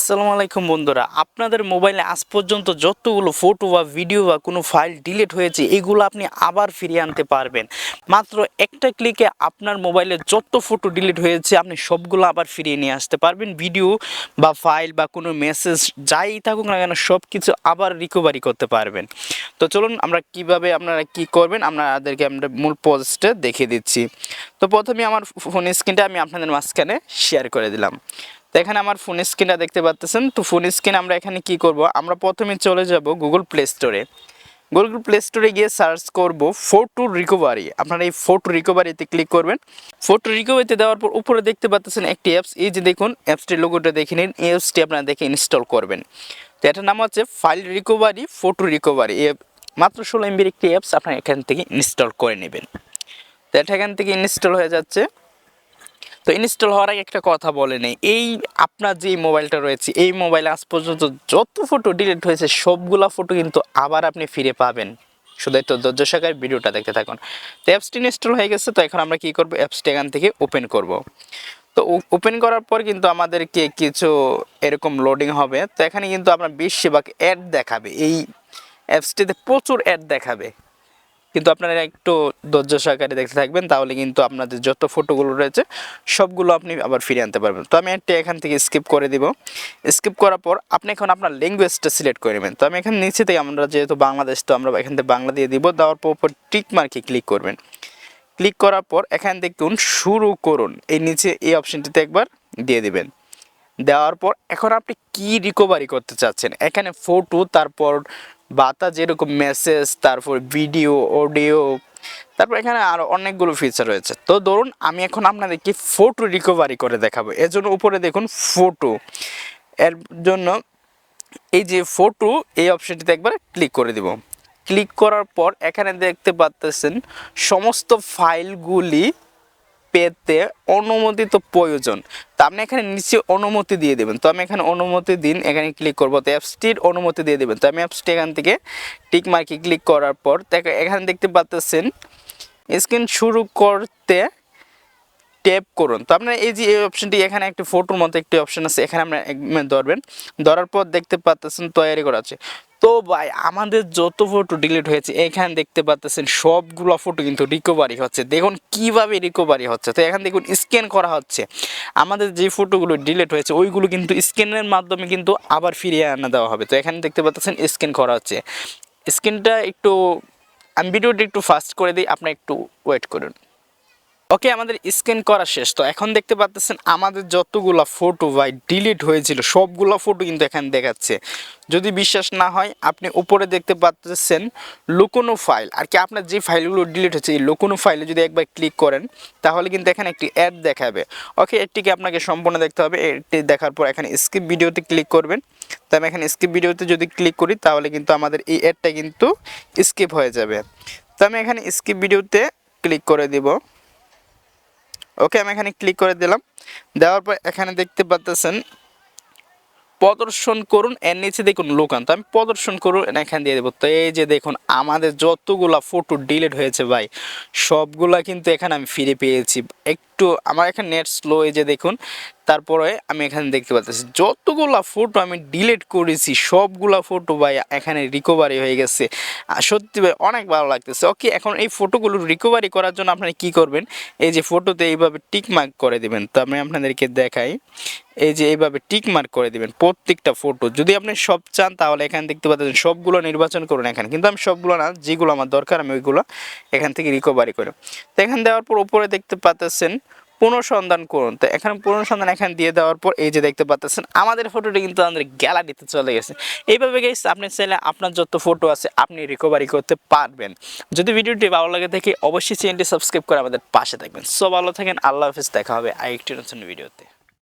আসসালামু আলাইকুম বন্ধুরা, আপনাদের মোবাইলে আজ পর্যন্ত যতগুলো ফটো বা ভিডিও বা কোনো ফাইল ডিলিট হয়েছে এগুলো আপনি আবার ফিরিয়ে আনতে পারবেন। মাত্র একটা ক্লিকে আপনার মোবাইলে যত ফটো ডিলিট হয়েছে আপনি সবগুলো আবার ফিরিয়ে নিয়ে আসতে পারবেন। ভিডিও বা ফাইল বা কোনো মেসেজ যাই থাকুক না কেন সব কিছু আবার রিকভারি করতে পারবেন। তো চলুন আমরা কিভাবে আপনারা কি করবেন আপনাদেরকে আমরা মূল প্রসেসটা দেখিয়ে দিচ্ছি। তো প্রথমে আমার ফোন স্ক্রিনটা আমি আপনাদের মাঝখানে শেয়ার করে দিলাম। তো এখানে আমার ফোন স্ক্রিনটা দেখতে পাচ্ছেন। তো ফোন স্ক্রিন আমরা এখানে কি করব, আমরা প্রথমে চলে যাব গুগল প্লে স্টোরে। গুগল প্লে স্টোরে গিয়ে সার্চ করব ফটো রিকভারি। আপনারা এই ফটো রিকভারিতে ক্লিক করবেন। ফটো রিকভারিতে দেওয়ার পর উপরে দেখতে পাচ্ছেন একটি অ্যাপস, এই যে দেখুন অ্যাপসটির লোগোটা দেখে নিন। এই অ্যাপসটি আপনারা দেখে ইনস্টল করবেন। তো এটার নাম হচ্ছে ফাইল রিকভারি ফটো রিকভারি। মাত্র 16 MB একটি অ্যাপস, আপনারা এখান থেকে ইনস্টল করে নেবেন। তো এটা এখান থেকে ইনস্টল হয়ে যাচ্ছে। তো ইনস্টল হওয়ার আগে একটা কথা বলে নেই, এই আপনার যে মোবাইলটা রয়েছে এই মোবাইলে আজ পর্যন্ত যত ফটো ডিলিট হয়েছে সবগুলা ফটো কিন্তু আবার আপনি ফিরে পাবেন। শুধু একটু ধৈর্য সহকারে ভিডিওটা দেখতে থাকুন। তো অ্যাপসটি ইনস্টল হয়ে গেছে। তো এখন আমরা কি করব, অ্যাপসটি এখান থেকে ওপেন করব। তো ওপেন করার পর কিন্তু আমাদেরকে কিছু এরকম লোডিং হবে। তো এখানে কিন্তু আপনার বেশিরভাগ অ্যাড দেখাবে, এই অ্যাপসটিতে প্রচুর অ্যাড দেখাবে, কিন্তু আপনারা একটু ধৈর্য সহকারে দেখতে থাকবেন, তাহলে কিন্তু আপনাদের যত ফটোগুলো রয়েছে সবগুলো আপনি আবার ফিরে আনতে পারবেন। তো আমি একটা এখান থেকে স্কিপ করে দিব। স্কিপ করার পর আপনি এখন আপনার ল্যাঙ্গুয়েজটা সিলেক্ট করে নেবেন। তো আমি এখানে নিচে থেকে, আমরা যেহেতু বাংলাদেশ, তো আমরা এখান থেকে বাংলা দিয়ে দিব। দেওয়ার পর উপর টিক মার্কে ক্লিক করবেন। ক্লিক করার পর এখান দেখুন শুরু করুন, এই নিচে এই অপশনটিতে একবার দিয়ে দিবেন। দেওয়ার পর এখন আপনি কি রিকভারি করতে চাচ্ছেন, এখানে ফটো, তারপর বাতা যেরকম মেসেজ, তারপর ভিডিও, অডিও, তারপর এখানে আরও অনেকগুলো ফিচার রয়েছে। তো ধরুন আমি এখন আপনাদেরকে ফটো রিকভারি করে দেখাবো। এর জন্য উপরে দেখুন ফটো, এর জন্য এই যে ফটো এই অপশনটিতে একবার ক্লিক করে দিব। ক্লিক করার পর এখানে দেখতে পাচ্ছেন সমস্ত ফাইলগুলি পেতে অনুমোদিত প্রয়োজন। তো আপনি এখানে নিচে অনুমতি দিয়ে দেবেন। তো আমি এখানে অনুমতি দিন, এখানে ক্লিক করবো। তো অ্যাপসটির অনুমতি দিয়ে দেবেন। তো আমি অ্যাপসটি এখান থেকে টিক মার্কে ক্লিক করার পর এখানে দেখতে পাচ্ছেন স্ক্রিন শুরু করতে ট্যাপ করুন। তো আপনার এই যে এই অপশনটি, এখানে একটি ফটোর মতো একটি অপশন আছে, এখানে আমরা ধরবেন। ধরার পর দেখতে পাচ্ছেন তৈরি করা আছে। তো ভাই আমাদের যত ফটো ডিলিট হয়েছে এখানে দেখতে পাচ্ছেন সবগুলো ফটো কিন্তু রিকভারি হচ্ছে। দেখুন কিভাবে রিকভারি হচ্ছে। তো এখানে দেখুন স্ক্যান করা হচ্ছে। আমাদের যে ফটোগুলো ডিলিট হয়েছে ওইগুলো কিন্তু স্ক্যানের মাধ্যমে কিন্তু আবার ফিরিয়ে আনা দেওয়া হবে। তো এখানে দেখতে পাচ্ছেন স্ক্যান করা হচ্ছে। স্ক্যানটা একটু, আমি ভিডিওটা একটু ফাস্ট করে দিই, আপনি একটু ওয়েট করুন। ওকে, আমাদের স্ক্যান করা শেষ। তো এখন দেখতে পাচ্ছেন আমাদের যতগুলো ফটো ভাই ডিলিট হয়েছিল সবগুলো ফটো কিন্তু এখানে দেখাচ্ছে। যদি বিশ্বাস না হয় আপনি উপরে দেখতে পাচ্ছেন লুকোনো ফাইল, আর কি আপনার যে ফাইলগুলো ডিলিট হচ্ছে এই লুকোনো ফাইলে যদি একবার ক্লিক করেন তাহলে কিন্তু এখানে একটি অ্যাড দেখাবে। ওকে, এটিকে আপনাকে সম্পূর্ণ দেখতে হবে। এটি দেখার পর এখানে স্কিপ ভিডিওতে ক্লিক করবেন। তো আমি এখানে স্কিপ ভিডিওতে যদি ক্লিক করি তাহলে কিন্তু আমাদের এই অ্যাডটা কিন্তু স্কিপ হয়ে যাবে। তো আমি এখানে স্কিপ ভিডিওতে ক্লিক করে দিব। ওকে, আমি এখানে ক্লিক করে দিলাম। দেওয়ার পর এখানে দেখতে পাচ্ছেন প্রদর্শন করুন, এর নিচে দেখুন লুকান। তো আমি প্রদর্শন করুন এখানে দিয়ে দেবো। তো এই যে দেখুন আমাদের যতগুলা ফটো ডিলিট হয়েছে ভাই সবগুলা কিন্তু এখানে আমি ফিরে পেয়েছি। একটু আমার এখানে নেট স্লো, এই যে দেখুন। তারপরে আমি এখানে দেখতে পাচ্ছি যতগুলা ফটো আমি ডিলিট করেছি সবগুলা ফটো ভাই এখানে রিকভারি হয়ে গেছে। সত্যি ভাই অনেক ভালো লাগতেছে। ওকে, এখন এই ফটোগুলো রিকভারি করার জন্য আপনারা কী করবেন, এই যে ফটোতে এইভাবে টিক মার্ক করে দেবেন। তো আমি আপনাদেরকে দেখাই, এই যে এইভাবে টিক মার্ক করে দিবেন প্রত্যেকটা ফটো। যদি আপনি সব চান তাহলে এখানে দেখতে পাচ্ছেন সবগুলো নির্বাচন করুন এখানে, কিন্তু আমি সবগুলো না, যেগুলো আমার দরকার আমি ওইগুলো এখান থেকে রিকভারি করি। তো এখানে দেওয়ার পর উপরে দেখতে পাচ্ছেন পুনঃসন্ধান করুন। তো এখানে পুনঃসন্ধান এখানে দিয়ে দেওয়ার পর এই যে দেখতে পাচ্ছেন আমাদের ফটোটি কিন্তু আমাদের গ্যালারিতে চলে গেছে। এইভাবে গাইস আপনি চাইলে আপনার যত ফটো আছে আপনি রিকভারি করতে পারবেন। যদি ভিডিওটি ভালো লাগে থাকে অবশ্যই চ্যানেলটি সাবস্ক্রাইব করে আমাদের পাশে থাকবেন। সো ভালো থাকেন, আল্লাহ হাফেজ, দেখা হবে আরেকটি নতুন ভিডিওতে।